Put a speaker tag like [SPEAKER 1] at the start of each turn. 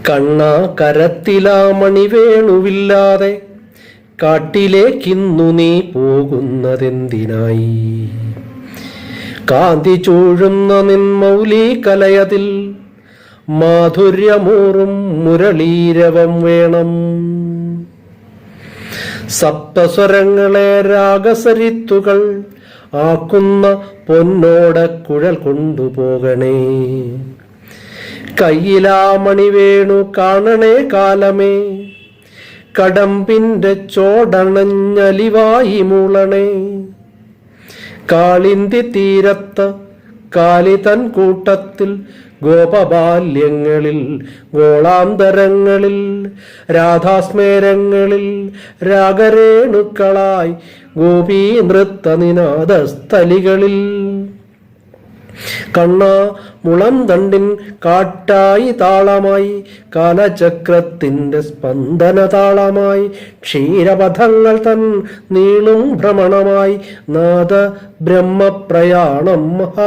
[SPEAKER 1] കണ്ണാ കരത്തിലാ മണിവേണുവില്ലാതെ കാട്ടിലേക്കിന്നു നീ പോകുന്നതെന്തിനായി? കാന്തി ചൂഴുന്ന നിൻ മൗലി കലയതിൽ മാധുര്യമൂറും മുരളീരവം വേണം. സപ്തസ്വരങ്ങളെ രാഗസരിത്തുകൾ ആക്കുന്ന പൊന്നോടക്കുഴൽ കൊണ്ടുപോകണേ. കയ്യിലാ മണിവേണു കാണണേ കാലമേ, കടമ്പിന്റെ ചോടണഞ്ഞലിവായി മൂളണേ. കാളിന്തി തീരത്ത് കാലിതൻ കൂട്ടത്തിൽ ഗോപബാല്യങ്ങളിൽ ഗോളാന്തരങ്ങളിൽ രാധാസ്മേരങ്ങളിൽ രാഗരേണുക്കളായി ഗോപീ നൃത്തനിനാദസ്ഥലികളിൽ കണ്ണാ മുളം തണ്ടിൻ കാട്ടായി താളമായി കാലചക്രത്തിൻ്റെ സ്പന്ദന താളമായി ക്ഷീരപഥങ്ങൾ തൻ നീളും ഭ്രമണമായി നാദ ബ്രഹ്മപ്രയാണം